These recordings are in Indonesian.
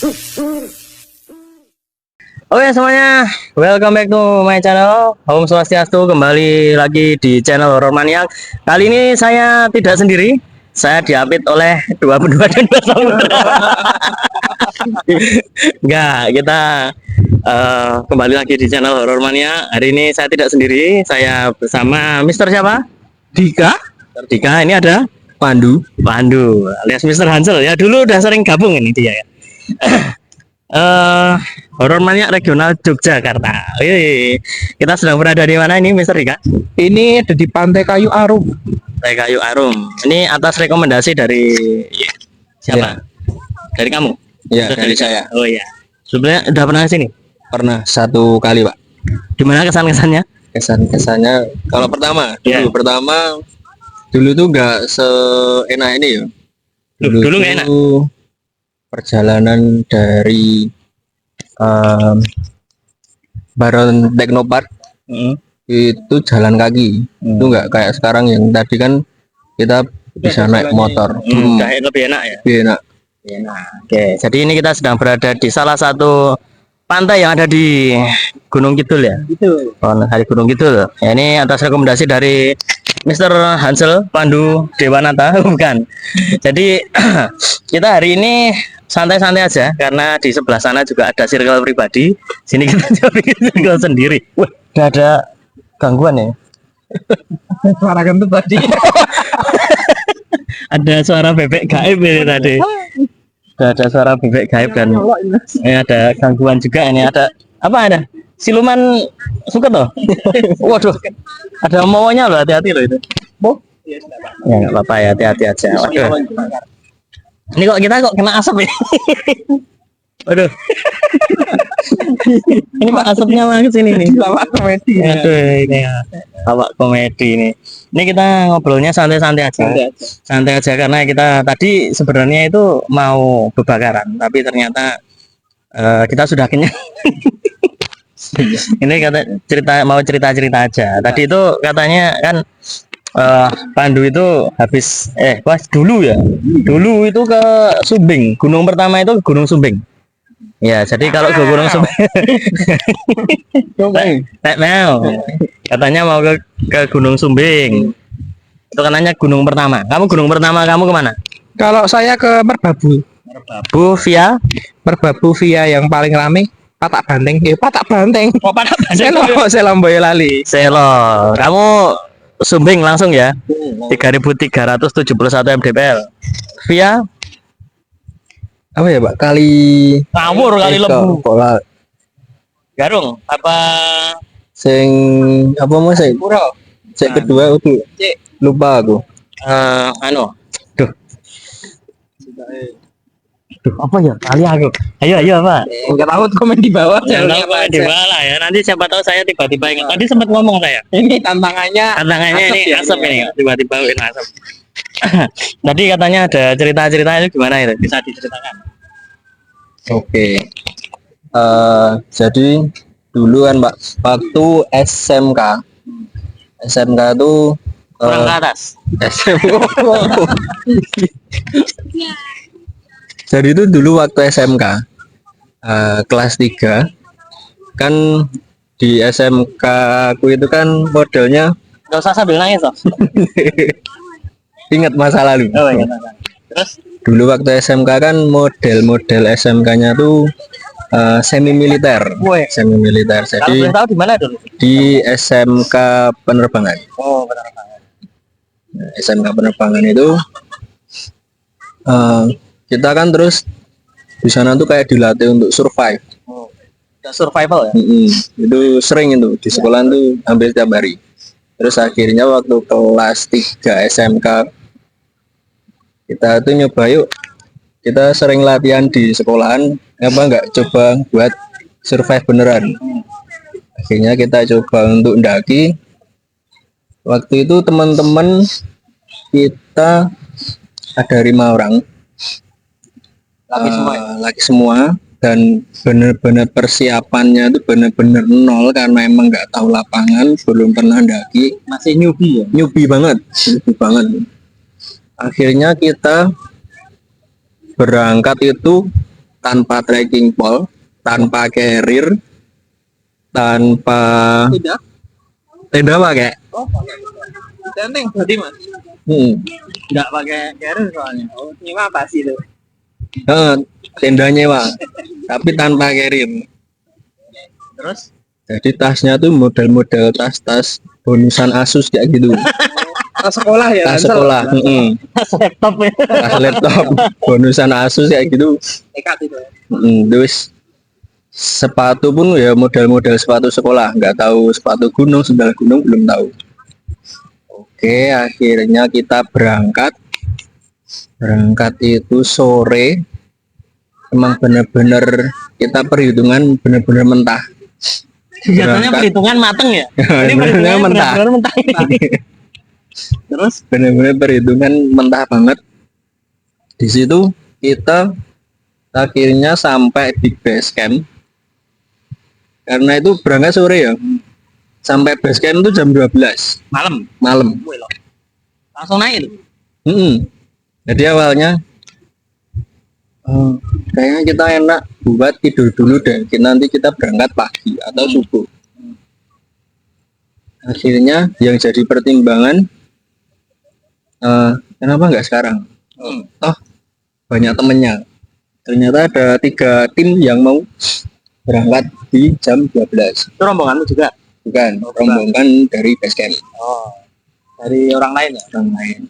Oke semuanya, welcome back to my channel. Om Swastiastu, kembali lagi di channel Horror Maniac. Kali ini saya tidak sendiri, saya diapit oleh dua berdua dan dua samudera. Enggak, kita kembali lagi di channel Horror Maniac. Hari ini saya tidak sendiri, saya bersama Mister siapa? Dika. Dika, ini ada Pandu alias Mister Hansel ya. Dulu udah sering gabung ini dia ya. Horor Maniac regional Yogyakarta. Kita sedang berada di mana ini, Mister Dika? Ini ada di Pantai Kayu Arum. Pantai Kayu Arum. Ini atas rekomendasi dari siapa? Ya. Dari kamu? Ya, dari saya. Oh iya. Sebenarnya udah pernah ke sini? Pernah 1 kali, Pak. Gimana kesan-kesannya? Kesannya kalau dulu tuh nggak seenak ini ya. Dulu nggak enak. Perjalanan dari Baron Technopark itu jalan kaki. Itu nggak kayak sekarang yang tadi kan kita bisa naik motor. Kayak lebih enak ya? Lebih enak. Oke, jadi ini kita sedang berada di salah satu pantai yang ada di Gunung Kidul ya? Gitu. Hari Gunung Kidul. Ya, ini atas rekomendasi dari Mister Hansel Pandu Dewanata, bukan. Jadi kita hari ini santai-santai aja karena di sebelah sana juga ada circle pribadi. Sini kita coba bikin circle sendiri. Wah, udah ada gangguan ya? Suara kentut tadi. Ada suara bebek gaib ini tadi. Ada suara bebek gaib dan ini ada gangguan juga ini. Ada apa ada? Siluman suka toh? Waduh, ada maunya loh, hati-hati loh itu. Ya nggak apa-apa ya, hati-hati aja. Waduh. Ini kita kena asap ya? Waduh. Ini Pak asapnya malah sini nih. Lawak komedi. Aduh, ini ya. Lawak komedi ini. Ini kita ngobrolnya santai-santai aja. Santai aja karena kita tadi sebenarnya itu mau bebakaran, tapi ternyata kita sudah kenyang. Ini mau cerita aja. Tadi itu katanya kan Pandu itu habis dulu itu ke Sumbing. Gunung pertama itu Gunung Sumbing. Ya, jadi kalau ke Gunung Sumbing katanya mau ke Gunung Sumbing. Itu katanya gunung pertama. Gunung pertama kamu kemana? Kalau saya ke Merbabu. Merbabu via yang paling rame Patak Banteng. Patak Banteng. Oh, Patak Banteng. Selo Boyolali. Selo. Kamu Sumbing langsung ya? 3.371 mdpl. Via apa ya, Pak? Kali Lembu. Garung apa? Sing apa Mas? Sing kedua itu. Lupa aku. Duh, apa ya? Kali aku. Ayo apa? Enggak tahu, komen di bawah. Jangan lupa di bawah lah ya. Nanti siapa tahu saya tiba-tiba ingat. Tadi sempat ngomong saya. Ini tantangannya ini asap ini. Tiba-tiba asap. Tadi katanya ada cerita-cerita itu gimana itu? Bisa diceritakan? Oke. Jadi dulu kan Pak, waktu SMK tuh kurang ke atas. Jadi itu dulu waktu SMK kelas 3 kan, di SMK aku itu kan modelnya nggak usah sambil nangis loh. Ingat masa lalu. Terus dulu waktu SMK kan model SMK-nya tuh semi militer. Jadi tahu di mana dulu? Di SMK Penerbangan. Oh, penerbangan. SMK Penerbangan itu kita kan terus di sana tuh kayak dilatih untuk survive. Survival ya? Itu sering itu di sekolah tuh hampir tiap hari. Terus akhirnya waktu kelas 3 SMK kita tuh nyoba, yuk kita sering latihan di sekolahan, nggak coba buat survive beneran. Akhirnya kita coba untuk mendaki. Waktu itu teman-teman kita ada 5 orang, laki semua, dan bener-bener persiapannya itu bener-bener nol karena emang nggak tahu lapangan, belum pernah mendaki, masih newbie banget. Akhirnya kita berangkat itu tanpa trekking pole, tanpa carrier, tanpa tenda pakai. Oh, tenteng berarti mas. Nggak pakai carrier soalnya. Oh, nyewa apa sih itu? Tenda nyewa, tapi tanpa carrier. Terus Jadi tasnya tuh model-model tas-tas bonusan Asus kayak gitu. Tas sekolah ya? Tas Ransel? sekolah, laptop ya. tas laptop bonusan Asus kayak gitu. Nekat itu. Terus sepatu pun ya model-model sepatu sekolah, nggak tahu sepatu gunung, sendal gunung belum tahu. Oke, akhirnya kita berangkat itu sore. Emang bener-bener kita perhitungan bener-bener mentah. Biasanya perhitungan mateng ya. Ini Bener-bener perhitungannya mentah. benar-benar mentah ini. Terus Bener-bener perhitungan mentah banget. Di situ kita akhirnya sampai di base camp. Karena itu berangkat sore ya. Sampai base camp itu jam 12 malam. Wih, loh. Langsung naik itu. Jadi awalnya kayaknya kita enak buat tidur dulu deh. Nanti kita berangkat pagi atau subuh. Akhirnya yang jadi pertimbangan kenapa nggak sekarang? Toh banyak temennya. Ternyata ada 3 tim yang mau berangkat di jam 12. Itu rombonganmu juga. Bukan, rombongan dari base camp. Oh. Dari orang lain ya. Orang lain.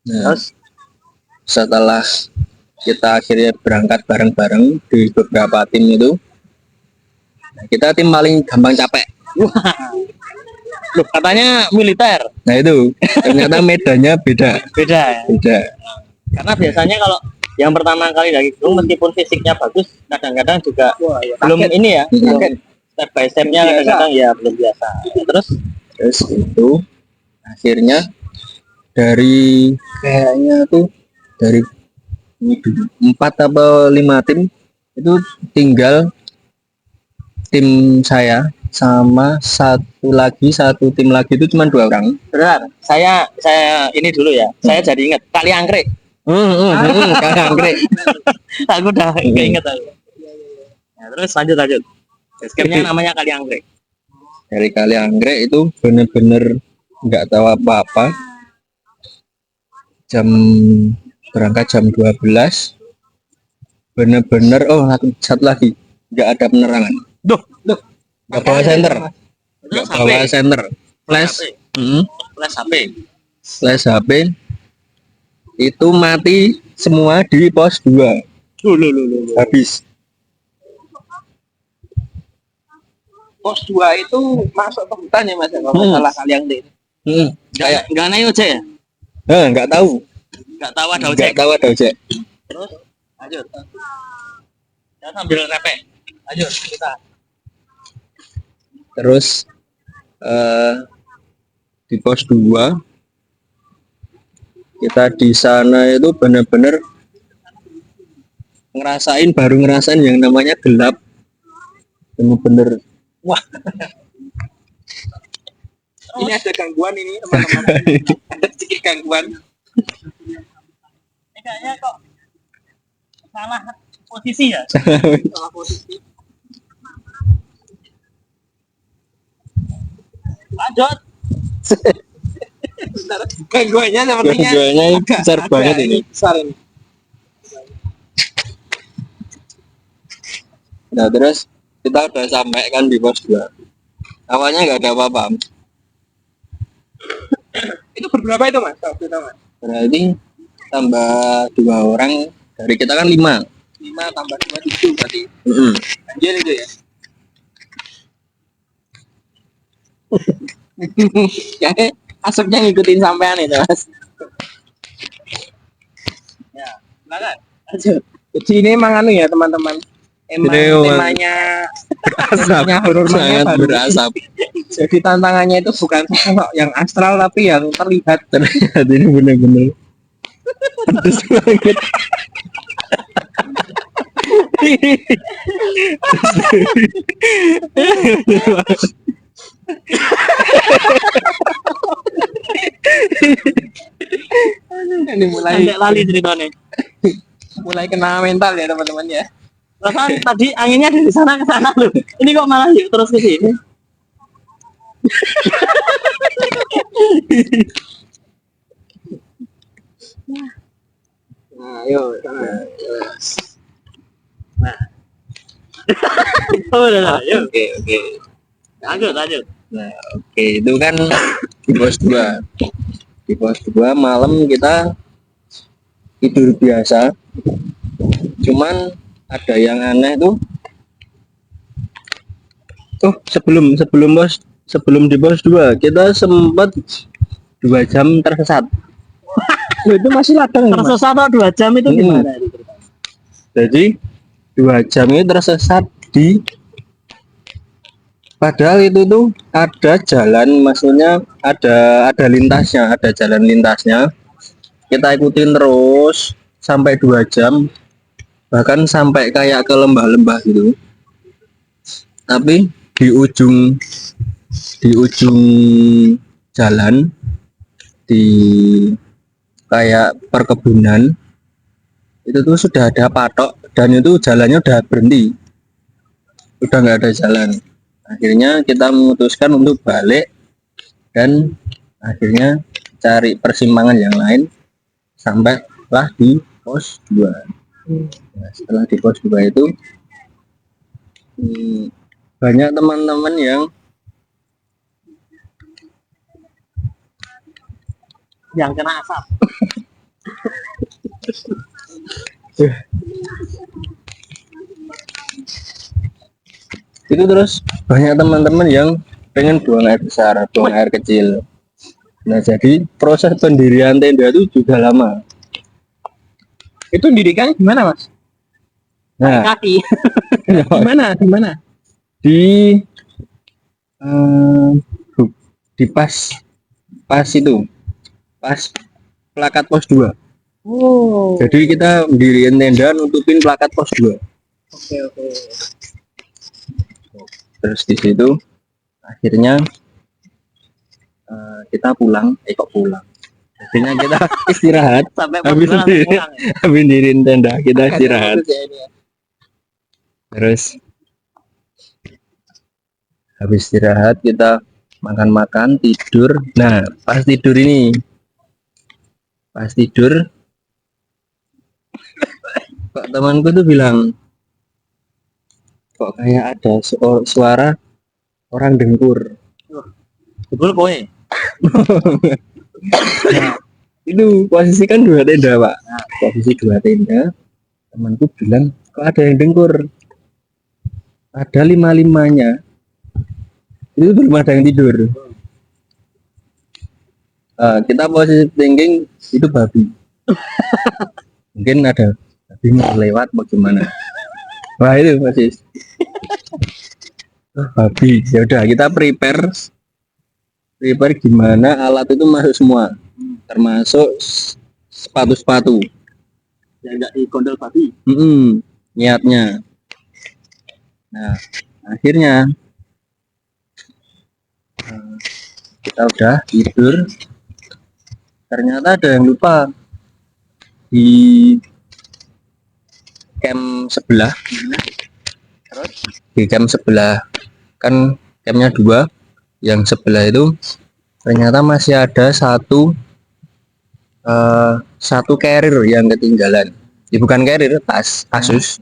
Nah, Terus setelah kita akhirnya berangkat bareng-bareng di beberapa tim itu, nah, kita tim paling gampang capek. loh, katanya militer. Nah itu ternyata medannya beda. Beda ya. Beda. Karena biasanya kalau yang pertama kali dari gunung meskipun fisiknya bagus, kadang-kadang juga belum kaget. ini ya. Kaget. Step by stepnya kadang-kadang ya belum biasa. Terus itu akhirnya dari kayaknya tuh dari 4 atau 5 tim itu tinggal tim saya sama satu tim lagi itu cuma 2 orang. Benar. Saya ini dulu ya. Saya jadi ingat kali anggrek. Kali anggrek. Aku udah keinget aku. Ya, terus lanjut. Basecamp-nya namanya kali anggrek. Dari kali anggrek itu bener-bener nggak tahu apa-apa. Berangkat jam 12. Bener-bener satu lagi nggak ada penerangan. Duh. Nggak bawa senter. Nggak bawa senter. Flash. Flash HP. Flash HP itu mati semua di pos 2. Loh. Habis. Pos 2 itu masuk ke hutan ya mas, kalau masalah kali yang ini. Kayak Nggak naik ojek ya? nggak tahu. Nggak tahu ada ojek. Nggak tahu ada ojek. Terus lanjut. Ya sambil repek. Lanjut kita. Terus di pos 2 kita di sana itu benar-benar baru ngerasain yang namanya gelap. Bener-bener Ini ada gangguan ini teman-teman. Ada sedikit gangguan. Ini kayaknya kok salah posisi ya? Salah posisi. Lanjut. Bentar, gangguannya sepertinya Gangguannya besar banget ini. Besar ini. Nah terus kita udah sampai kan di pos 2. Awalnya nggak ada apa-apa. Itu berberapa itu mas? Waktu itu mas? Berarti tambah 2 orang. Dari kita kan 5. 5 tambah 2 7 berarti. Anjir itu ya. Ya, asapnya ngikutin sampean itu mas. Ya, silakan. Lanjut. Jadi ini emang anu ya teman-teman. Emang Ini emang temanya Berasap. horor Sangat baru. berasap. Jadi tantangannya itu bukan sosok yang astral tapi yang terlihat. Terlihat ini bener-bener pedes banget. Ini mulai Sampai lali ceritanya. mulai kena mental ya teman-teman ya. Perasaan tadi anginnya dari sana ke sana loh. Ini kok malah yuk terus ke sini. Nah, yuk. Nah. Oh, udah, yuk. Oke. Lanjut. Nah, oke, itu kan di pos 2. Di pos 2 malam kita tidur biasa. Cuman ada yang aneh tuh. Oh, sebelum di pos 2 kita sempat 2 jam tersesat. Loh, itu masih ladang ya, Mas? Tersesat atau 2 jam itu gimana? Jadi 2 jam ini tersesat di, padahal itu tuh ada jalan, maksudnya ada lintasnya, ada jalan lintasnya. Kita ikutin terus sampai 2 jam, bahkan sampai kayak ke lembah-lembah gitu. Tapi di ujung jalan, di kayak perkebunan itu tuh sudah ada patok dan itu jalannya udah berhenti, udah nggak ada jalan. Akhirnya kita memutuskan untuk balik dan akhirnya cari persimpangan yang lain sampailah di pos 2. Nah, setelah di pos 2 itu banyak teman-teman Yang kena asap. itu terus banyak teman-teman yang pengen buang air besar, buang air kecil. Nah, jadi proses pendirian tenda itu juga lama. Itu didirikan gimana, Mas? Nah, Kaki. Gimana? di di pas itu, pas plakat pos 2. Oh. Jadi kita mendirikan tenda nutupin plakat pos 2. Oke. Terus di situ akhirnya kita pulang. Akhirnya kita istirahat. Sampai habis pulang diri, pulang, ya? habis diriin tenda kita istirahat. Bagus ya ini ya. Terus habis istirahat kita makan-makan, tidur. Nah, pas tidur kok temanku tuh bilang, kok kayak ada suara orang dengkur. Betul kowe. Nah, itu posisi kan 2 tenda, Pak. Posisi 2 tenda, temanku bilang kok ada yang dengkur. Ada 5-5-nya. Itu belum ada yang tidur. Kita posisi thinking itu babi. Mungkin ada babi mau lewat bagaimana. Wah, itu masih babi. Ya udah, kita prepare gimana alat itu masuk semua, termasuk sepatu Ya enggak di gondol babi. niatnya. Nah, akhirnya kita udah tidur, ternyata ada yang lupa di camp sebelah. Di camp sebelah kan campnya 2, yang sebelah itu ternyata masih ada satu carrier yang ketinggalan. Ya, bukan carrier, tas Asus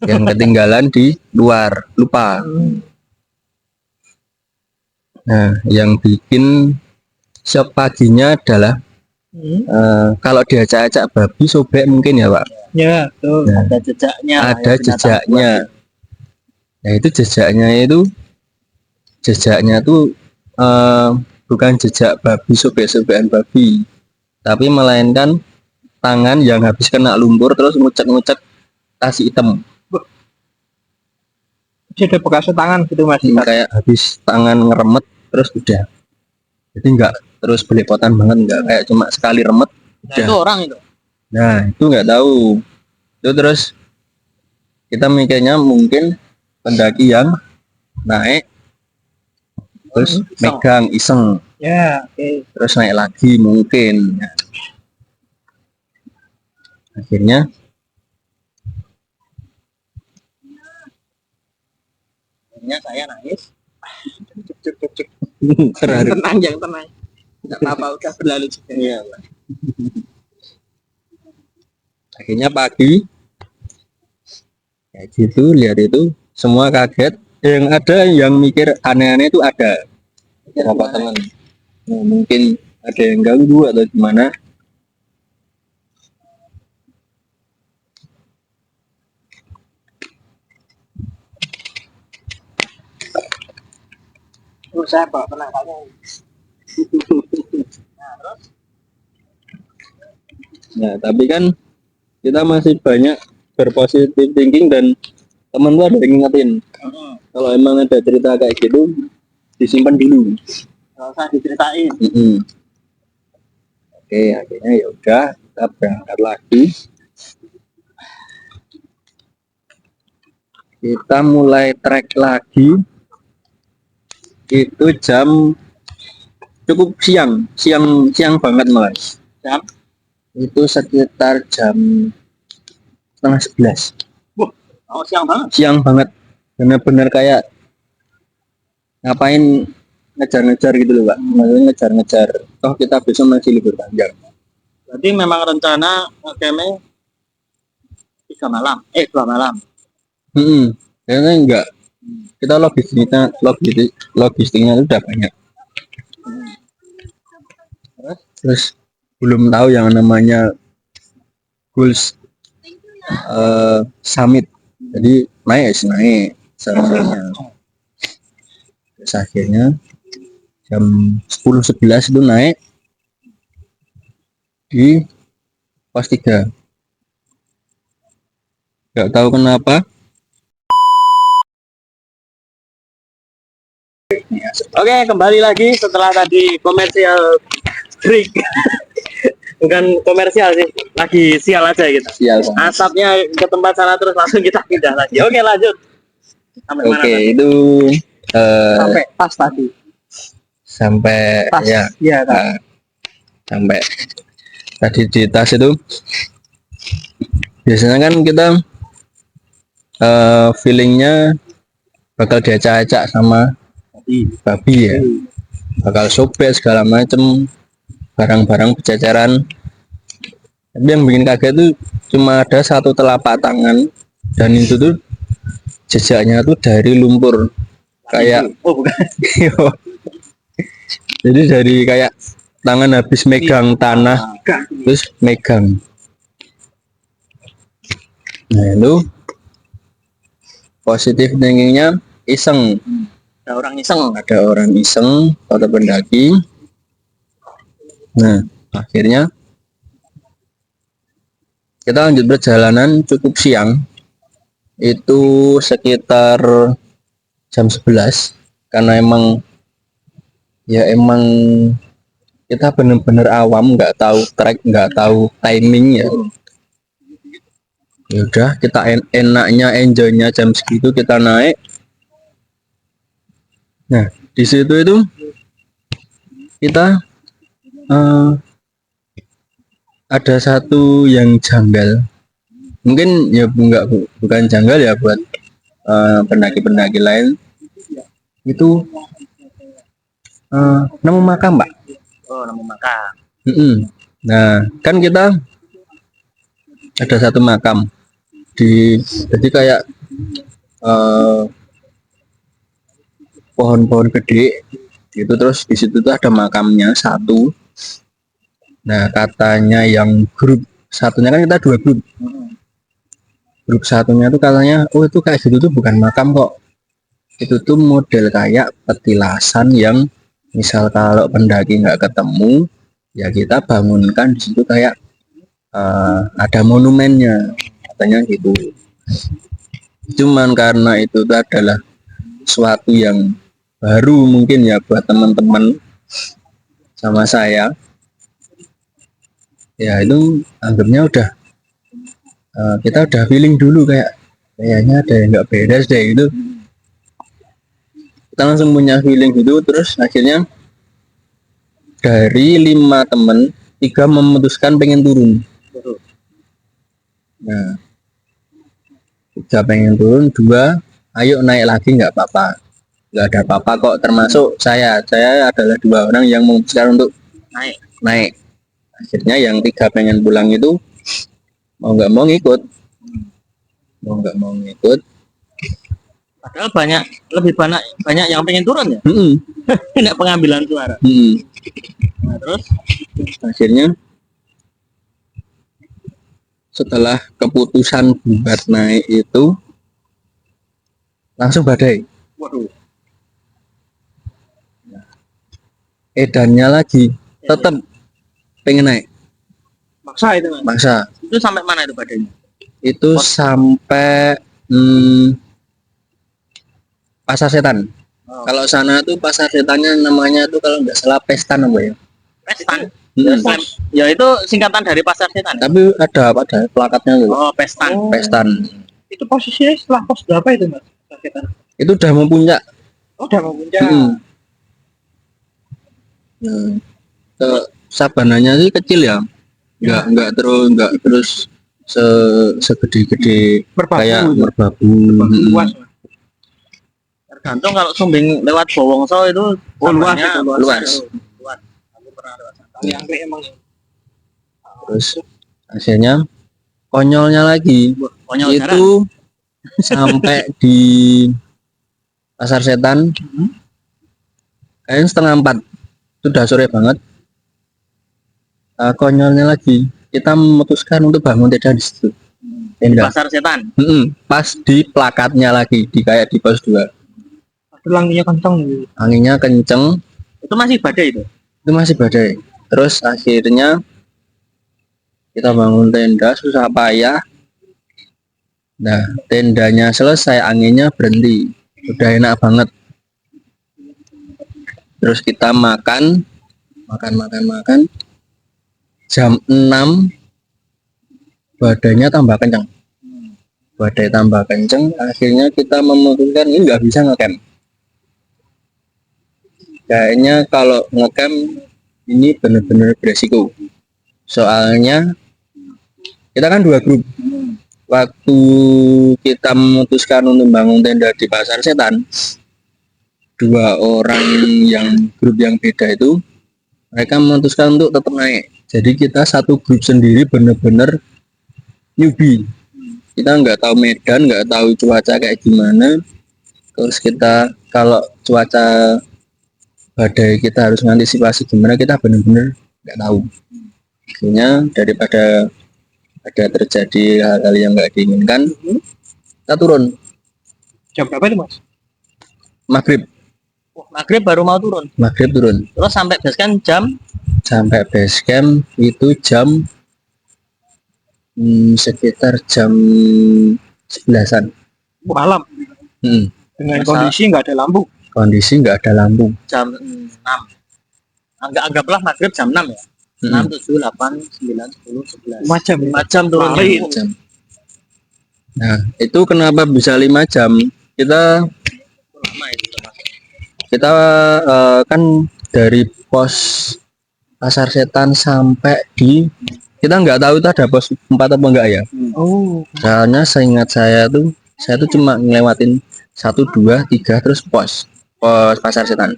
yang ketinggalan di luar, lupa. Nah, yang bikin shock paginya adalah kalau diacak-acak babi sobek mungkin ya, Pak. Ya, tuh. Nah, Ada jejaknya. ada jejaknya. Nah, itu jejaknya tuh bukan jejak babi, sobek-sobekan babi, tapi melainkan tangan yang habis kena lumpur terus ngucek-ngucek tas hitam. Jadi ada bekas tangan gitu, Mas. Kayak habis tangan ngeremet terus udah. Jadi enggak terus belepotan banget, enggak kayak cuma sekali remet Nah, udah. itu orang itu. Nah, itu nggak tahu. Itu terus kita mikirnya mungkin pendaki yang naik terus megang iseng, Ya, oke. terus naik lagi mungkin. Akhirnya akhirnya saya nangis. Terharu. Tenang, yang tenang. Nggak apa-apa, udah berlalu juga. Iya. Akhirnya pagi kayak gitu, lihat itu semua kaget. Yang ada yang mikir aneh-aneh itu ada beberapa teman. Nah, mungkin ada yang ganggu atau gimana. Oh, saya bawa penangkalnya. Nah, tapi kan kita masih banyak berpositif thinking dan teman tuh ada yang ngingetin. Kalau emang ada cerita kayak gitu, disimpan dulu. Nggak usah diceritain. Oke, akhirnya ya udah kita berangkat lagi. Kita mulai trek lagi. Itu jam cukup siang banget mas. Jam? Itu sekitar jam 10:30. Oh, siang banget. Siang banget, benar-benar kayak ngapain ngejar-ngejar gitu loh pak. Maksudnya ngejar-ngejar. Toh kita besok masih libur panjang. Berarti memang rencana camping 2 malam. Kayaknya enggak. Kita logistiknya itu udah banyak. Terus belum tahu yang namanya goals summit. Jadi naik semuanya. Terus akhirnya jam 10:11 itu naik di pos 3. Nggak tahu kenapa. Oke, kembali lagi setelah tadi komersial break. Bukan komersial sih, lagi sial aja gitu. Sial. Asapnya ke tempat sana terus langsung kita pindah lagi. Oke, lanjut. Sampai mana Oke, tadi? itu Sampai pas tadi. sampai Tas. ya Iya, kan. sampai tadi di tas itu biasanya kan kita feelingnya bakal diacak-acak sama babi ya, bakal sobek segala macem, barang-barang berceceran. Tapi yang bikin kaget tuh cuma ada satu telapak tangan dan itu tuh jejaknya tuh dari lumpur kayak Oh, bukan. jadi dari kayak tangan habis megang tanah terus megang. Nah itu positif thinkingnya iseng. Ada orang iseng atau pendaki. Nah akhirnya kita lanjut perjalanan cukup siang, itu sekitar jam 11 karena emang kita bener-bener awam, nggak tahu trek, nggak tahu timing ya. Ya udah kita enaknya enjoynya jam segitu kita naik. Nah di situ itu kita ada satu yang janggal, mungkin ya bukan janggal ya buat pendaki-pendaki lain, itu nemu makam pak. Oh, nemu makam. Nah kan kita ada satu makam jadi kayak pohon-pohon gede gitu, terus di situ tuh ada makamnya satu. Nah katanya yang grup satunya kan kita 2 grup. Grup satunya tuh katanya itu kayak gitu tuh bukan makam kok, itu tuh model kayak petilasan yang misal kalau pendaki nggak ketemu ya kita bangunkan di situ kayak ada monumennya katanya gitu. Cuman karena itu tuh adalah suatu yang baru mungkin ya buat teman-teman sama saya, ya itu anggapnya udah kita udah feeling dulu kayaknya ada yang nggak beres deh gitu. Kita langsung punya feeling gitu. Terus akhirnya dari 5 temen 3 memutuskan pengen turun. Nah 3 pengen turun, 2 ayo naik lagi nggak apa-apa, nggak ada apa-apa kok, termasuk saya adalah 2 orang yang memutuskan untuk naik. Akhirnya yang 3 pengen pulang itu mau nggak mau ngikut, Padahal lebih banyak yang pengen turun ya. Tidak pengambilan suara. Nah, terus Akhirnya setelah keputusan buat naik itu langsung badai. waduh, Edannya lagi tetap pengen naik, Maksa itu mas. maksa. itu sampai mana itu badannya? Itu sampai Pasar Setan. Oh. Kalau sana tuh Pasar Setannya namanya tuh kalau nggak salah Pestan apa ya? Pestan. Hmm. Ya itu singkatan dari Pasar Setan. Ya? Tapi ada plakatnya gitu. Oh, Pestan. Oh. Pestan. Itu posisinya setelah pos berapa itu mas? Sakitan. Itu udah mau puncak. Oh udah mau puncak. Nah, ke sabananya sih kecil ya. Nggak terus segede-gede kayak merbabu. Luas. Mas. Tergantung kalau Sumbing lewat Bowongso itu Luas sabarnya itu, luas. Luas. Aku pernah lewat sana. Yang emang. Terus hasilnya konyolnya lagi Konyol jalan. itu sampai di Pasar Setan kayaknya 3:30, sudah sore banget. Konyolnya lagi kita memutuskan untuk bangun tenda di situ, tenda Pasar Setan. pas di plakatnya lagi di kayak di pos 2. Anginnya kencang gitu. Anginnya kenceng, Itu masih badai itu. itu masih badai. Terus akhirnya kita bangun tenda susah payah. Nah, tendanya selesai, anginnya berhenti, udah enak banget. Terus kita makan. Jam 6 badainya tambah kenceng. Badai tambah kenceng, akhirnya kita memutuskan ini nggak bisa ngecamp. Kayaknya kalau ngecamp ini benar-benar beresiko. Soalnya kita kan 2 grup. Waktu kita memutuskan untuk bangun tenda di Pasar Setan, 2 orang yang grup yang beda itu mereka memutuskan untuk tetap naik. Jadi kita satu grup sendiri benar-benar newbie. Kita nggak tahu medan, nggak tahu cuaca kayak gimana. Terus kita kalau cuaca badai kita harus mengantisipasi gimana, kita benar-benar nggak tahu. Akhirnya daripada ada terjadi hal-hal yang nggak diinginkan, kita turun. Jam berapa itu mas? Maghrib Baru mau turun. Terus sampai base camp Sampai base camp itu jam sekitar jam 11-an. Malam. Dengan kondisi nggak ada lampu. jam 6. Anggaplah maghrib jam 6 ya. 6, 7, 8, 9, 10, 11. 5 jam. 5 jam turun. Jam. Nah, itu kenapa bisa 5 jam? Kita Lama itu termasuk. kita kan dari pos Pasar Setan sampai di, kita nggak tahu itu ada pos 4 apa enggak ya. Oh. Soalnya seingat saya tuh cuma ngelewatin 1, 2, 3 terus pos Pasar Setan.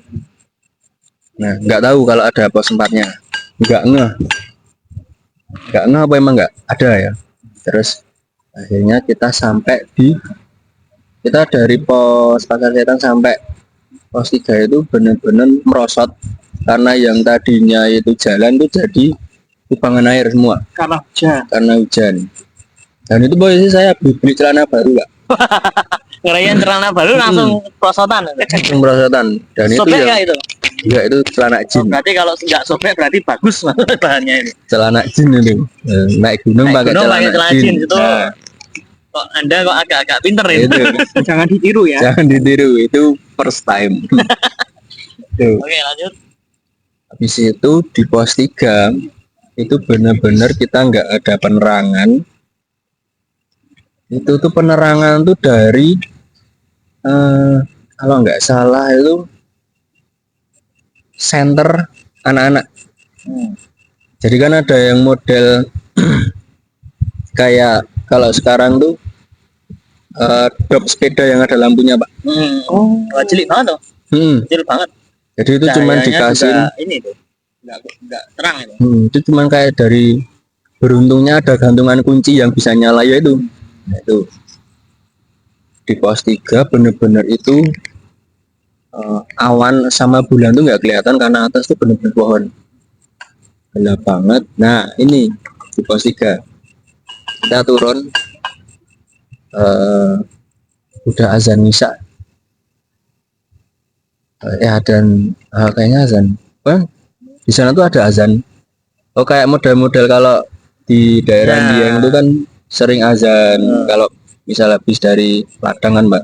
Nah, nggak tahu kalau ada pos 4-nya. Nggak ngeh apa emang nggak ada ya. Terus akhirnya kita dari pos Pasar Setan sampai pos 3 itu benar-benar merosot, karena yang tadinya itu jalan tuh jadi kubangan air semua karena hujan. Dan itu posisi saya beli celana baru Pak. Ngerayain celana baru langsung prosotan. Dan itu Sobek ya, nggak itu? ya itu celana jin. Berarti kalau nggak sobek berarti bagus bahannya ini. Celana jin itu. Naik gunung pakai celana jin. Itu kok Anda kok agak-agak pinter ya. Itu. Jangan ditiru ya. Jangan ditiru, itu first time. Tuh. Oke, lanjut. Habis itu di pos 3 itu benar-benar kita nggak ada penerangan. Itu tuh penerangan tuh dari kalau nggak salah itu center anak-anak. Jadi kan ada yang model kayak kalau sekarang tuh Dop sepeda yang ada lampunya Pak. Oh, cilik banget tuh, kecil banget. Jadi itu cuman Cahayanya dikasih juga ini tuh, nggak terang itu. itu cuman kayak dari beruntungnya ada gantungan kunci yang bisa nyala ya itu. Nah, itu di pos 3 bener-bener itu awan sama bulan tuh nggak kelihatan karena atas tuh bener-bener pohon gelap banget. Nah ini di pos 3 kita turun, udah azan Isya dan kayaknya azan di sana tuh ada azan. Oh kayak model-model kalau di daerah Ya. Dieng itu kan sering azan kalau misal habis dari ladang kan Mbak.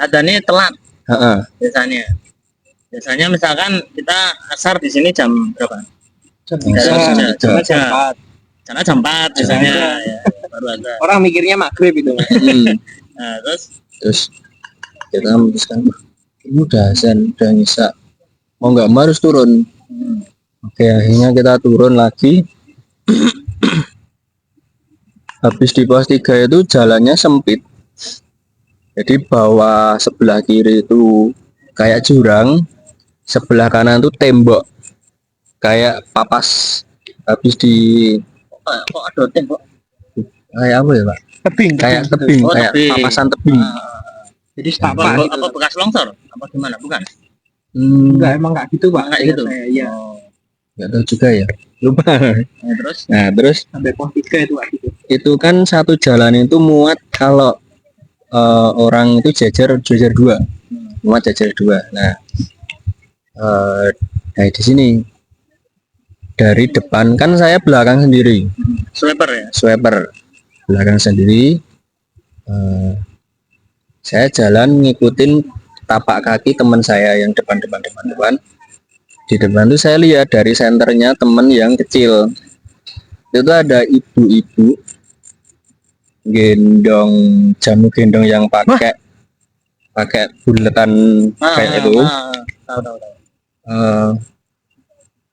Adanya telat Heeh. biasanya misalkan kita asar di sini jam berapa? Jam Jam 3. jam 4. Sana jam 4 biasanya ya, baru ada. Orang mikirnya maghrib itu. Nah, Terus kita memutuskan ini udah azan udah Isya mau nggak mau harus turun. Oke akhirnya kita turun lagi. Habis di pos 3 itu jalannya sempit, jadi bawah sebelah kiri itu kayak jurang, sebelah kanan tuh tembok kayak papas. Habis di kok ada tembok? kayak apa ya Pak, Tebing. kayak tebing, Oh, kayak tebing. papasan tebing. Jadi Apa, setapak gitu. apa bekas longsor? Apa gimana? Bukan? Enggak, emang enggak gitu, Pak. Enggak gitu. Iya. Nggak tahu juga ya, lupa. Nah, Terus Sampai pos 3 itu Pak gitu. itu kan satu jalan itu muat kalau orang itu jajar dua, muat jajar dua. Nah di sini dari depan kan saya belakang sendiri, sweeper ya. sweeper belakang sendiri. Saya jalan ngikutin tapak kaki teman saya yang depan. Di depan tuh saya lihat dari senternya temen yang kecil itu ada ibu-ibu gendong jamu gendong yang pakai buletan kayak itu. Tahu.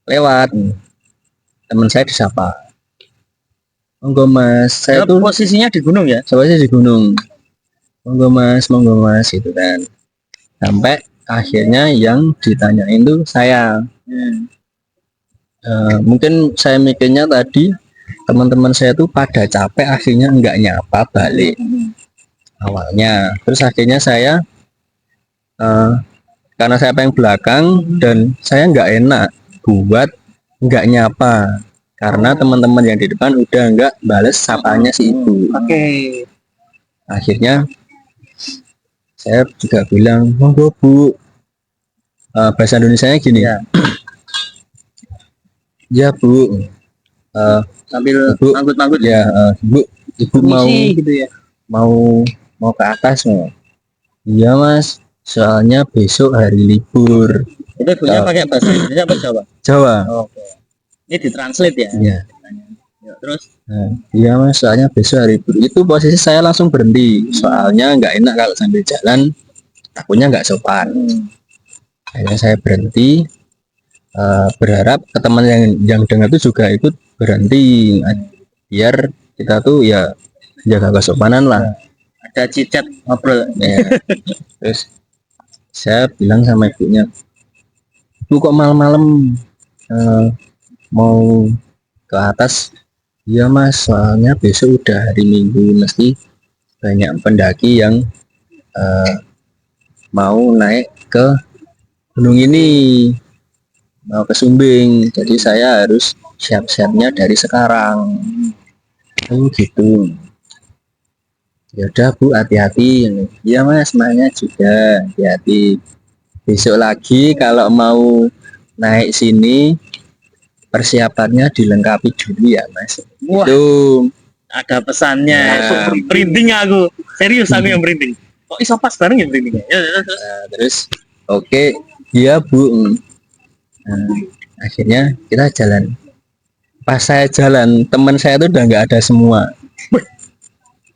Lewat teman saya disapa, monggo mas, saya tuh posisinya di gunung ya. saya di gunung, monggo mas itu kan, sampai akhirnya yang ditanyain tuh saya. Mungkin saya mikirnya tadi teman-teman saya tuh pada capek akhirnya nggak nyapa balik awalnya. Terus akhirnya saya karena saya pengen belakang dan saya nggak enak buat nggak nyapa karena teman-teman yang di depan udah nggak bales sapanya si ibu. Oke. Akhirnya saya juga bilang monggo bu, bahasa Indonesianya gini ya bu, Sambil ibu manggut-manggut ya, ibu mau gitu ya. mau ke atas mau. Iya mas, soalnya besok hari libur. itu ibunya pakai bahasa Indonesia apa Jawa? Jawa. Oke. Ini ditranslate ya. Iya. Ya, terus Iya mas, soalnya besok hari libur. Itu posisi saya langsung berhenti, soalnya nggak enak kalau sambil jalan, takutnya nggak sopan. Akhirnya saya berhenti, berharap ke teman yang dengar itu juga ikut berhenti, biar kita tuh ya jaga kesopanan lah. ada cicat ngobrol. Ya. Terus saya bilang sama ibunya, bu kok malam-malam mau ke atas? Iya mas, soalnya besok udah hari Minggu, mesti banyak pendaki yang mau naik ke gunung ini, mau ke Sumbing, jadi saya harus siap-siapnya dari sekarang. Oh gitu. Ya udah bu, hati-hati. Iya mas, semuanya juga hati-hati. Besok lagi kalau mau naik sini persiapannya dilengkapi dulu ya mas. Wah, itu ada pesannya. Nah. Printing aku. Serius aku yang printing. Kok iso pas bareng ya printingnya? Ya, terus oke, iya bu. Akhirnya kita jalan. Pas saya jalan, teman saya tuh udah nggak ada semua.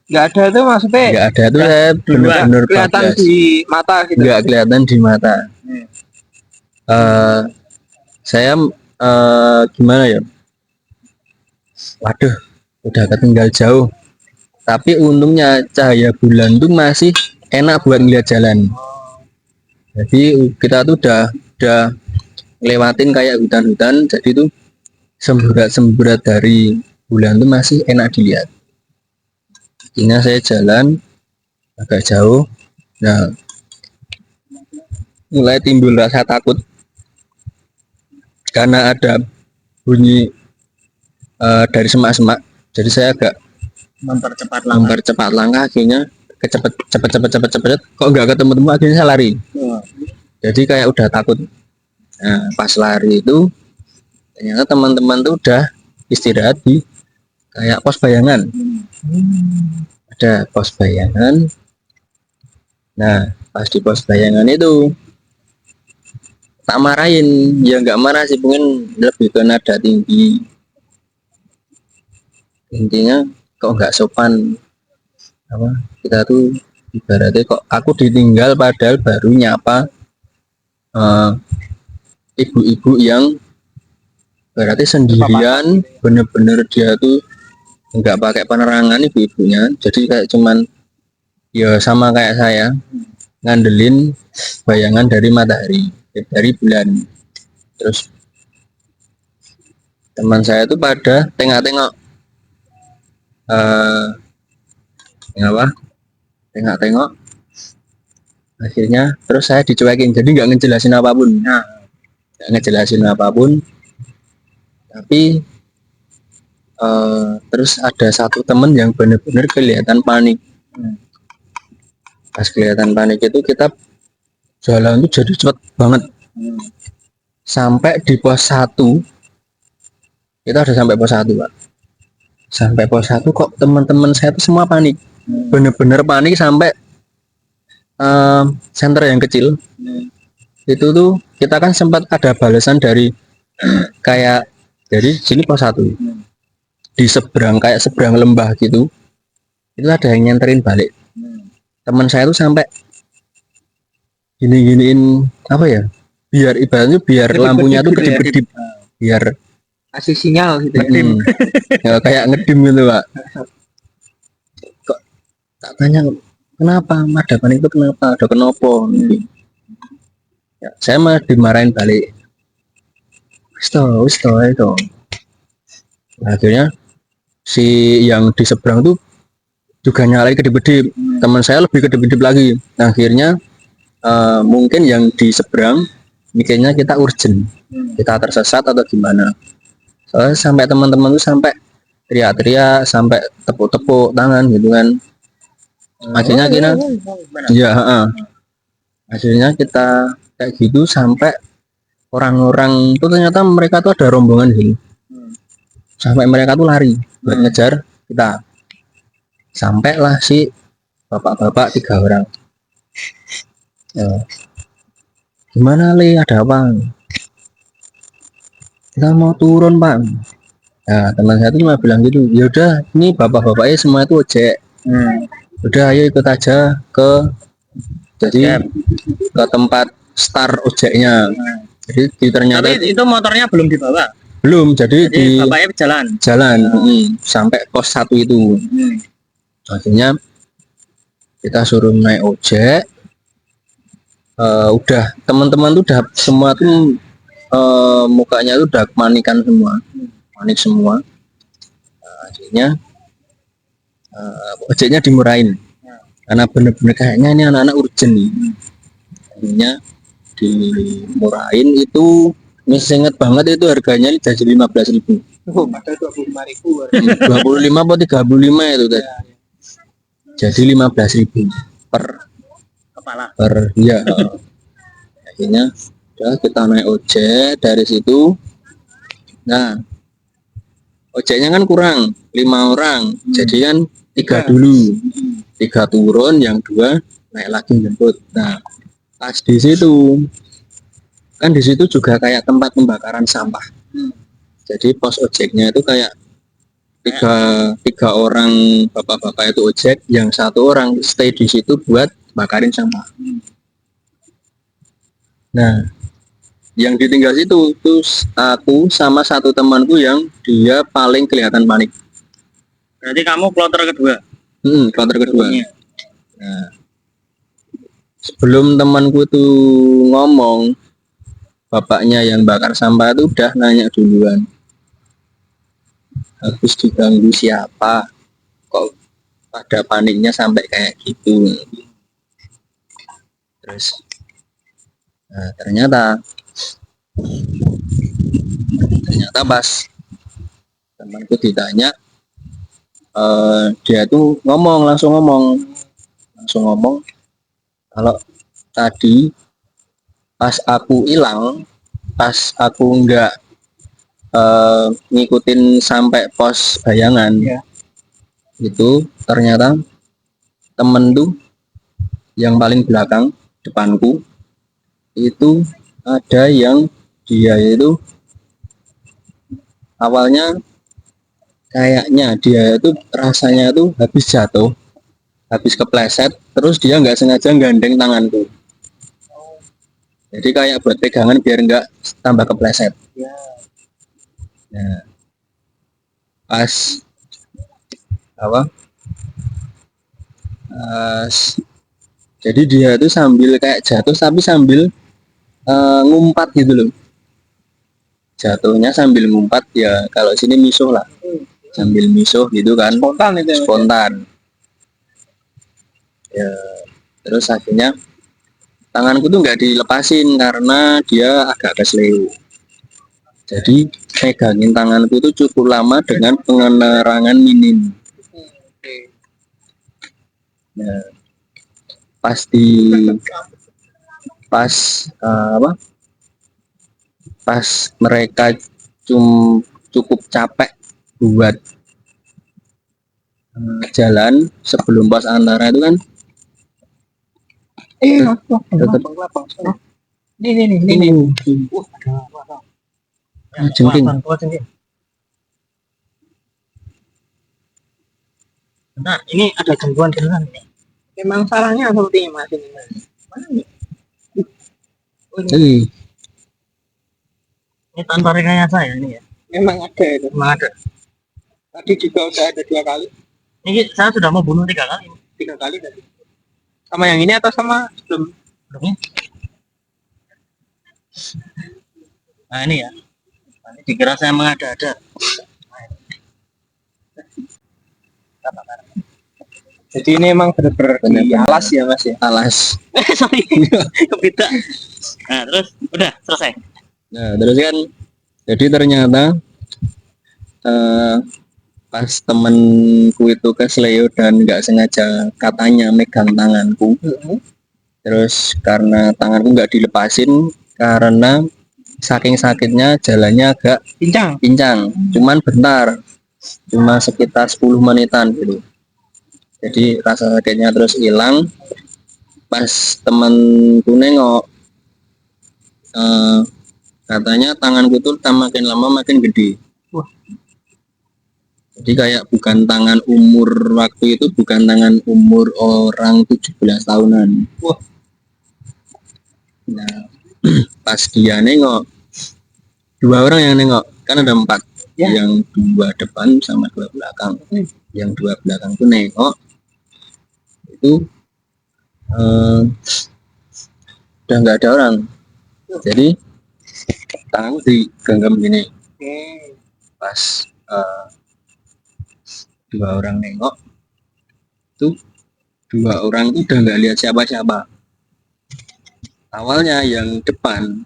Nggak ada tuh maksudnya. Nggak ada tuh, saya benar-benar Kelihatan bablas. di mata gitu. Nggak kelihatan di mata. Saya gimana ya? Waduh, udah ketinggal jauh. Tapi untungnya cahaya bulan tuh masih enak buat ngeliat jalan. Jadi kita tuh udah lewatin kayak hutan-hutan, jadi tuh semburat-semburat dari bulan tuh masih enak dilihat. Akhirnya saya jalan agak jauh. Nah, mulai timbul rasa takut karena ada bunyi dari semak-semak. Jadi saya agak mempercepat langkah, akhirnya cepet kok nggak ketemu, akhirnya saya lari. Jadi kayak udah takut. Nah, pas lari itu ternyata teman-teman tuh udah istirahat di kayak pos bayangan. Ada pos bayangan. Nah, pas di pos bayangan itu tak marahin, ya nggak marah sih, mungkin lebih ke nada tinggi. Intinya kok nggak sopan, apa kita tuh ibaratnya kok aku ditinggal padahal baru nyapa ibu-ibu yang berarti sendirian, bener-bener dia tuh nggak pakai penerangan ibu-ibunya, jadi kayak cuman ya sama kayak saya ngandelin bayangan dari matahari, dari bulan. Terus teman saya tuh pada tengok-tengok apa tengok-tengok, akhirnya terus saya dicuekin, jadi nggak ngejelasin apapun. Nggak ngejelasin apapun, tapi terus ada satu temen yang bener-bener kelihatan panik. Pas kelihatan panik itu kita jalan tuh jadi cepet banget. Sampai di pos 1, kita udah sampai pos 1, Pak. Sampai pos 1 kok teman-teman saya tuh semua panik. Bener-bener panik sampai center yang kecil. Itu tuh kita kan sempat ada balasan dari kayak dari sini pos 1. Di seberang kayak seberang lembah gitu. Itu ada yang nyenterin balik. Teman saya tuh sampai gini-giniin apa ya? Biar ibaratnya biar lampunya tuh kedip-kedip, biar kasih sinyal gitu ya. ngedim. Ya, kayak ngedim gitu, Pak. Kok tak tanya kenapa ada panik itu, kenapa ada kenopo. Ya, saya mah dimarahin balik. Wis to itu. Akhirnya si yang di seberang tuh juga nyalain kedip-kedip. Teman saya lebih kedip-kedip lagi. Nah, akhirnya mungkin yang di seberang mikirnya kita urgent, kita tersesat atau gimana. Soalnya sampai teman-teman tuh sampai teriak-teriak, sampai tepuk-tepuk tangan gitu kan. Akhirnya kita ya akhirnya kita kayak gitu sampai orang-orang tuh ternyata mereka tuh ada rombongan gitu. Sampai mereka tuh lari buat ngejar kita. Sampailah si bapak-bapak 3 orang. Ya. Gimana Le, ada apa? Kita mau turun, Pak. Nah, teman saya itu cuma bilang gitu, ya udah, ini bapak-bapaknya semua itu ojek. Udah, ayo ikut aja ke tempat start ojeknya. Jadi ternyata Tapi itu motornya belum dibawa. belum, jadi di bapaknya jalan sampai pos 1 itu. Akhirnya kita suruh naik ojek. Udah teman-teman tuh udah semua tuh mukanya tuh udah kepanikan semua, panik semua. Akhirnya ojeknya dimurahin karena bener-bener kayaknya ini anak-anak urgent nih. Akhirnya dimurahin itu, masih inget banget itu harganya jadi 15.000. Padahal 25.000. 25 atau 35 itu tadi. Jadi 15.000 per ya. Akhirnya udah kita naik ojek dari situ. Nah, ojeknya kan kurang 5 orang, jadi kan 3 dulu, 3 turun, yang 2 naik lagi jemput. Nah, pas di situ kan di situ juga kayak tempat pembakaran sampah. Jadi pos ojeknya itu kayak tiga orang bapak-bapak itu ojek, yang 1 orang stay di situ buat bakarin sampah. Nah, yang ditinggal situ terus aku sama 1 temanku yang dia paling kelihatan panik. Berarti kamu kloter kedua. kloter kedua. Sebelumnya. Nah, sebelum temanku tuh ngomong, bapaknya yang bakar sampah itu udah nanya duluan, habis diganggu siapa, kok pada paniknya sampai kayak gitu. Terus nah, ternyata pas temanku ditanya, dia tuh langsung ngomong kalau tadi pas aku hilang, pas aku nggak ngikutin sampai pos bayangan, itu ternyata temen tuh yang paling belakang depanku itu ada yang dia itu awalnya kayaknya dia itu rasanya tuh habis kepleset, terus dia nggak sengaja gandeng tanganku, jadi kayak buat pegangan biar nggak tambah kepleset. Nah, pas apa jadi dia tuh sambil kayak jatuh tapi sambil ngumpat gitu loh, jatuhnya sambil ngumpat ya, kalau sini misuh lah, sambil misuh gitu kan, Spontan itu ya, Mas? spontan ya. Terus akhirnya tanganku tuh nggak dilepasin karena dia agak kesleo, jadi pegangin tanganku tuh cukup lama dengan penerangan minim. Nah, pas pas mereka cukup capek buat jalan sebelum pos antara itu kan, Ini. jengking. Nah, ini ada gangguan beneran ini. Memang salahnya seperti Mas ini, Mas. Ini tanpa rekayasa ya ini ya. Memang ada itu. Memang ada. Tadi juga udah ada 2 kali, Ini saya sudah mau bunuh 3 kali. 3 kali tadi. Sama yang ini atau sama sebelumnya? Nah ini ya. Ini dikira saya mengada-ada. Jadi ini emang bener-bener di alas ya Mas ya. Alas. Sorry, kebeda. Nah terus udah selesai. Nah terus kan, jadi ternyata pas temenku itu kesleo dan nggak sengaja katanya megang tanganku, terus karena tanganku nggak dilepasin karena saking sakitnya jalannya agak pincang, cuman bentar, cuma sekitar 10 menitan gitu. Jadi rasa sakitnya terus hilang. Pas temanku nengok, katanya tanganku tuh makin lama makin gede. Jadi kayak bukan tangan umur waktu itu, bukan tangan umur orang 17 tahunan. Nah, pas dia nengok, 2 orang yang nengok, kan ada 4, yang 2 depan sama 2 belakang. Yang 2 belakang tuh nengok, itu udah nggak ada orang, jadi tanganku digenggam gini. Pas 2 orang nengok, tuh 2 orang itu udah nggak lihat siapa-siapa. Awalnya yang depan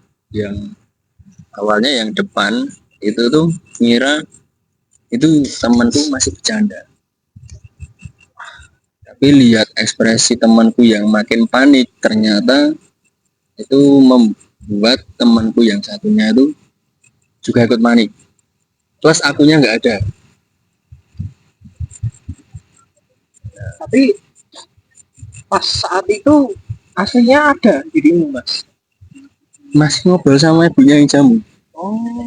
itu tuh ngira itu temanku masih bercanda, tapi lihat ekspresi temanku yang makin panik, ternyata itu membuat temanku yang satunya itu juga ikut panik, plus akunya nggak ada. Tapi pas saat itu aslinya ada dirimu Mas. Masih ngobrol sama ibunya yang jamu.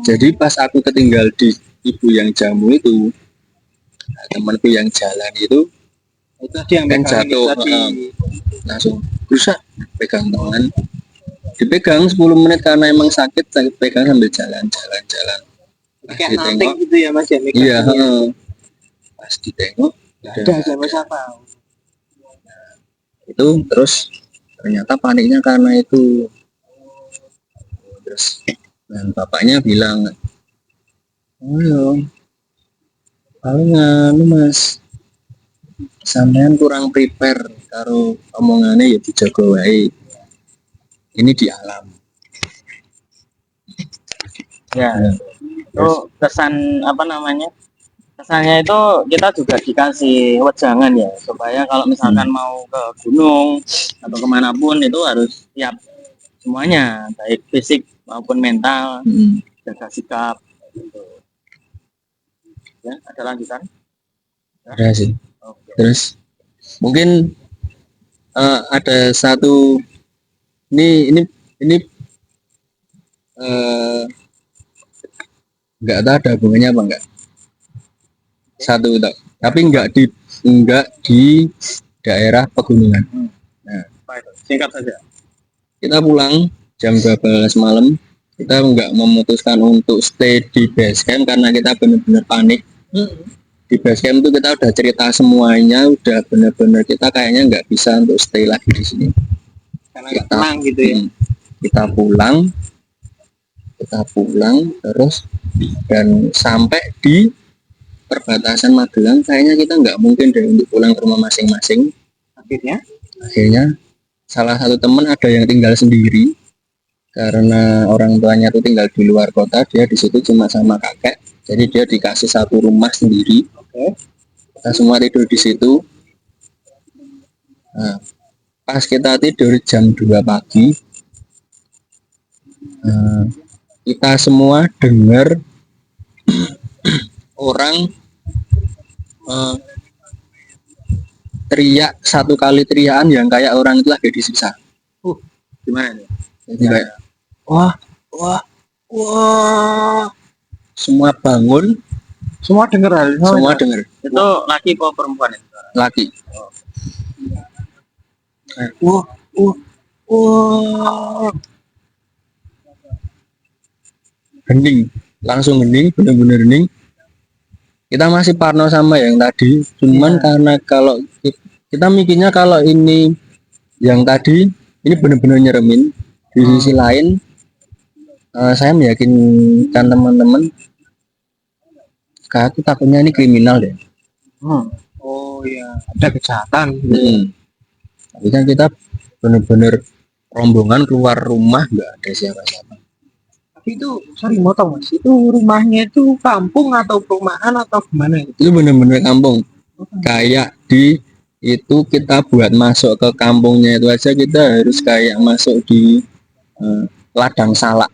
Jadi pas aku ketinggal di ibu yang jamu itu, temanku yang jalan itu yang kan jatuh, langsung berusaha pegang tangan, dipegang 10 menit karena emang sakit pegang sambil jalan. Kayak nanting gitu ya Mas ya. Iya, pas ditengok ada siapa-siapa. Itu terus ternyata paniknya karena itu. Terus dan bapaknya bilang, oh ya paling anu mas, sampean kurang prepare karo omongannya ya dijaga wae, ini di alam. Ya, Nah, itu kesan apa namanya? Kesannya itu kita juga dikasih wejangan ya, supaya kalau misalkan mau ke gunung atau kemanapun itu harus siap semuanya, baik fisik maupun mental, jaga sikap. Gitu. Ya, ada lanjutan? ada sih. Oke. Terus mungkin ada satu, ini eh, nggak tahu ada hubungannya apa enggak, satu tak, tapi enggak di daerah pegunungan. Nah, Singkat saja. kita pulang jam 12 malam, kita enggak memutuskan untuk stay di base camp karena kita benar-benar panik. Di base camp itu kita udah cerita semuanya, udah benar-benar kita kayaknya nggak bisa untuk stay lagi di sini. Karena nggak tenang gitu ya. Kita pulang terus, dan sampai di perbatasan Magelang kayaknya kita nggak mungkin deh untuk pulang ke rumah masing-masing. Akhirnya salah satu teman ada yang tinggal sendiri karena orang tuanya tuh tinggal di luar kota, dia di situ cuma sama kakek, jadi dia dikasih satu rumah sendiri. Kita semua tidur di situ. Nah, pas kita tidur jam 2 pagi, kita semua dengar orang teriak satu kali teriakan yang kayak orang itu lagi disiksa. Gimana nih? Jadi kayak wah, wah, wah. Semua bangun, Semua dengar hal itu. semua dengar. Itu laki apa perempuan itu? Laki. Wah, wah, wah. Hening, langsung hening, benar-benar hening. Kita masih parno sama yang tadi, cuman karena kalau kita mikirnya kalau ini yang tadi ini benar-benar nyeremin. Di sisi lain, saya meyakinkan teman-teman, aku takutnya ini kriminal deh. Oh iya, ada kejahatan. Tapi kan kita benar-benar rombongan keluar rumah, nggak ada siapa-siapa. Tapi itu, sorry motong mas, itu rumahnya itu kampung atau perumahan atau gimana? Itu benar-benar kampung. Kayak di itu kita buat masuk ke kampungnya itu aja kita harus kayak masuk di ladang salak.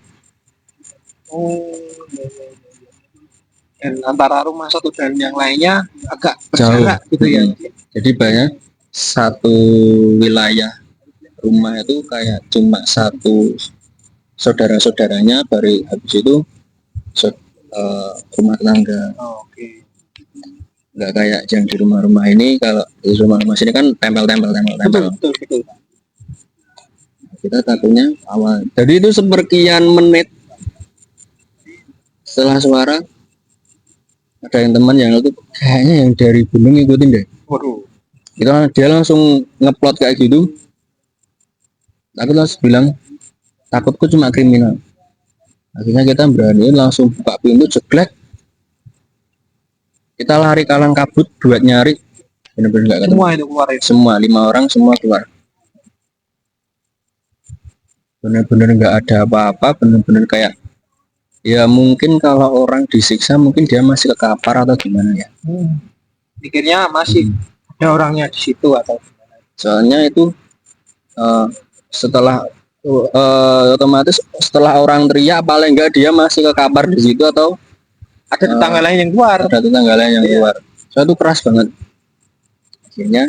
Oh, dan antara rumah satu dan yang lainnya agak Jauh berjarak gitu ya. Jadi banyak satu wilayah rumah itu kayak cuma satu saudara-saudaranya, baru habis itu rumah tangga. Oke. Nggak kayak yang di rumah-rumah ini. Kalau di rumah-rumah sini kan tempel. Betul. Kita takutnya awal. Jadi itu seperkian menit setelah suara, ada yang teman yang itu kayaknya yang dari gunung ngikutin deh. Waduh. Dia langsung ngeplot kayak gitu. Aku langsung bilang, takutku cuma kriminal. Akhirnya kita berani langsung buka pintu, jeglek. Kita lari kalang kabut buat nyari. Bener-bener nggak ketemu. Semua itu keluar ya. Semua 5 orang semua keluar. Bener-bener nggak ada apa-apa. Bener-bener kayak, ya mungkin kalau orang disiksa mungkin dia masih kekapar atau gimana ya. Pikirnya masih ada orangnya di situ atau Soalnya itu setelah otomatis setelah orang teriak paling enggak dia masih kekapar di situ, atau ada tetangga lain yang keluar. ada tetangga lain yang keluar. Soalnya itu keras banget. Akhirnya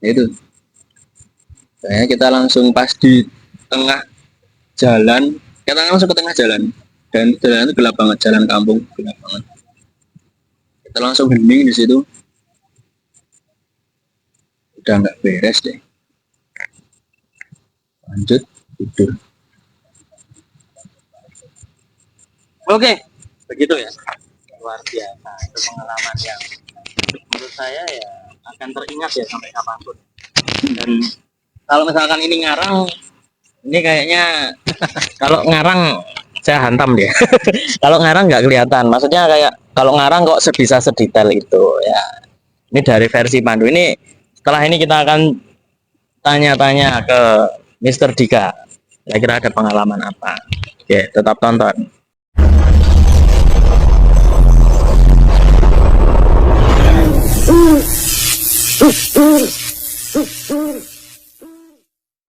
itu kayaknya kita langsung pas di tengah jalan, kita langsung ke tengah jalan, dan jalan itu gelap banget, jalan kampung gelap banget. Kita langsung hening di situ, udah nggak beres deh, lanjut tidur. Oke, begitu ya. Luar biasa. Itu pengalaman yang menurut saya ya akan teringat ya sampai kapanpun. Dan kalau misalkan ini ngarang, ini kayaknya kalau ngarang saya hantam dia. Kalau ngarang nggak kelihatan, maksudnya kayak kalau ngarang kok bisa sedetail itu ya. Ini dari versi Pandu. Ini setelah ini kita akan tanya-tanya ke Mister Dika. Kira-kira ada pengalaman apa? Oke, tetap tonton.